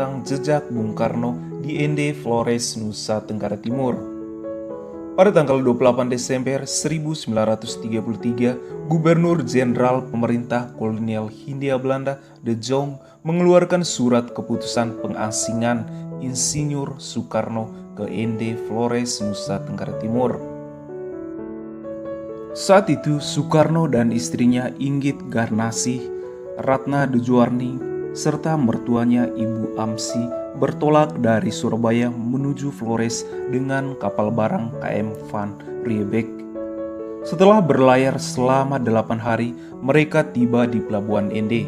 tentang jejak Bung Karno di Ende, Flores, Nusa Tenggara Timur. Pada tanggal 28 Desember 1933, Gubernur Jenderal Pemerintah Kolonial Hindia Belanda De Jong mengeluarkan surat keputusan pengasingan Insinyur Soekarno ke Ende, Flores, Nusa Tenggara Timur. Saat itu Soekarno dan istrinya Inggit Garnasih, Ratna Dejuarni, serta mertuanya Ibu Amsi bertolak dari Surabaya menuju Flores dengan kapal barang KM Van Riebeeck. Setelah berlayar selama 8 hari, mereka tiba di Pelabuhan Ende.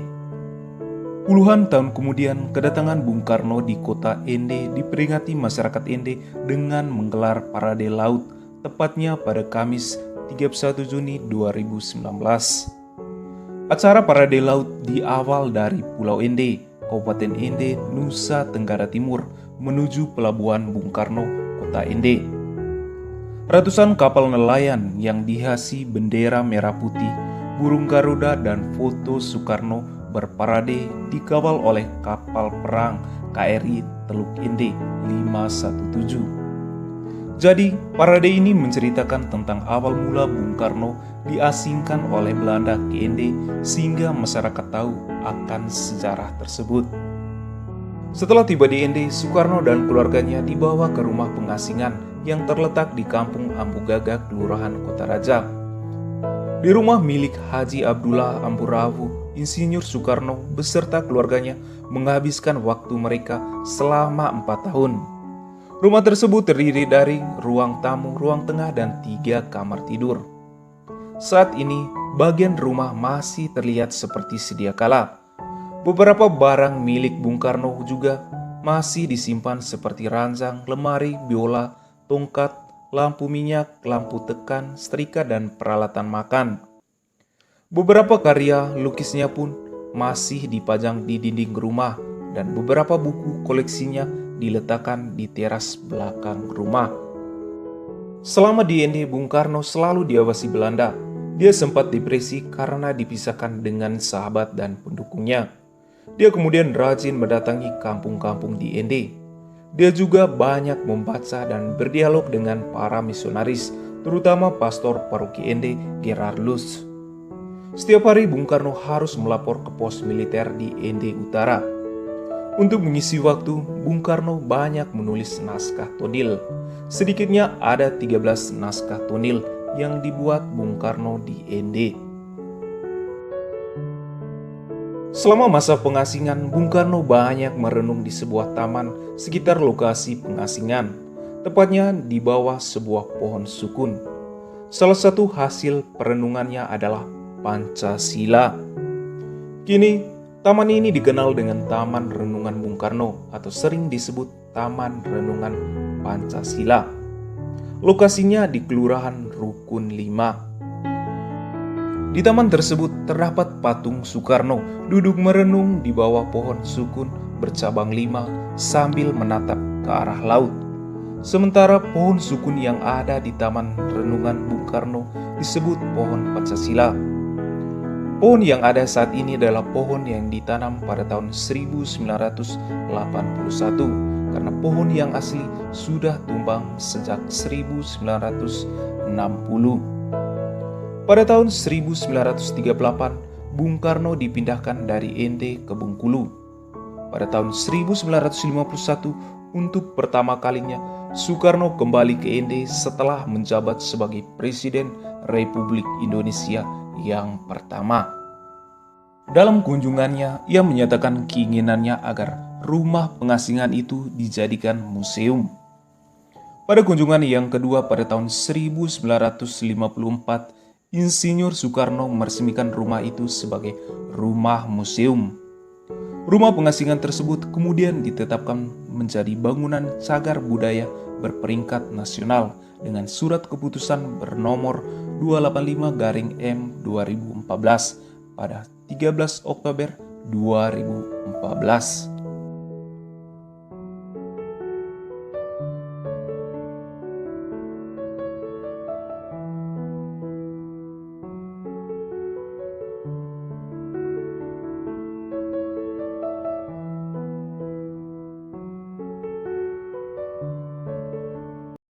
Puluhan tahun kemudian, kedatangan Bung Karno di kota Ende diperingati masyarakat Ende dengan menggelar parade laut, tepatnya pada Kamis 31 Juni 2019. Acara parade laut diawal dari Pulau Ende, Kabupaten Ende, Nusa Tenggara Timur, menuju Pelabuhan Bung Karno, Kota Ende. Ratusan kapal nelayan yang dihiasi bendera merah putih, burung garuda dan foto Soekarno berparade dikawal oleh kapal perang KRI Teluk Ende 517. Jadi, parade ini menceritakan tentang awal mula Bung Karno diasingkan oleh Belanda ke Ende sehingga masyarakat tahu akan sejarah tersebut. Setelah tiba di Ende, Soekarno dan keluarganya dibawa ke rumah pengasingan yang terletak di Kampung Ambu Gagak, Kelurahan Kota Raja. Di rumah milik Haji Abdullah Amburawu, Insinyur Soekarno beserta keluarganya menghabiskan waktu mereka selama 4 tahun. Rumah tersebut terdiri dari ruang tamu, ruang tengah, dan 3 kamar tidur. Saat ini, bagian rumah masih terlihat seperti sedia kala. Beberapa barang milik Bung Karno juga masih disimpan seperti ranjang, lemari, biola, tongkat, lampu minyak, lampu tekan, setrika, dan peralatan makan. Beberapa karya lukisnya pun masih dipajang di dinding rumah dan beberapa buku koleksinya diletakkan di teras belakang rumah. Selama di Ende, Bung Karno selalu diawasi Belanda. Dia sempat depresi karena dipisahkan dengan sahabat dan pendukungnya. Dia kemudian rajin mendatangi kampung-kampung di Ende. Dia juga banyak membaca dan berdialog dengan para misionaris, terutama pastor paroki Ende, Gerard Lutz. Setiap hari Bung Karno harus melapor ke pos militer di Ende Utara. Untuk mengisi waktu, Bung Karno banyak menulis naskah tonil. Sedikitnya ada 13 naskah tonil yang dibuat Bung Karno di Ende. Selama masa pengasingan, Bung Karno banyak merenung di sebuah taman sekitar lokasi pengasingan, tepatnya di bawah sebuah pohon sukun. Salah satu hasil perenungannya adalah Pancasila. Kini, taman ini dikenal dengan Taman Renungan Bung Karno atau sering disebut Taman Renungan Pancasila. Lokasinya di Kelurahan Rukun 5. Di taman tersebut terdapat patung Soekarno duduk merenung di bawah pohon sukun bercabang 5 sambil menatap ke arah laut. Sementara pohon sukun yang ada di Taman Renungan Bung Karno disebut pohon Pancasila. Pohon yang ada saat ini adalah pohon yang ditanam pada tahun 1981 karena pohon yang asli sudah tumbang sejak 1960. Pada tahun 1938, Bung Karno dipindahkan dari Ende ke Bengkulu. Pada tahun 1951, untuk pertama kalinya Soekarno kembali ke Ende setelah menjabat sebagai Presiden Republik Indonesia yang pertama. Dalam kunjungannya, ia menyatakan keinginannya agar rumah pengasingan itu dijadikan museum. Pada kunjungan yang kedua pada tahun 1954, Insinyur Soekarno meresmikan rumah itu sebagai rumah museum. Rumah pengasingan tersebut kemudian ditetapkan menjadi bangunan cagar budaya berperingkat nasional dengan surat keputusan bernomor 285/M 2014 pada 13 Oktober 2014.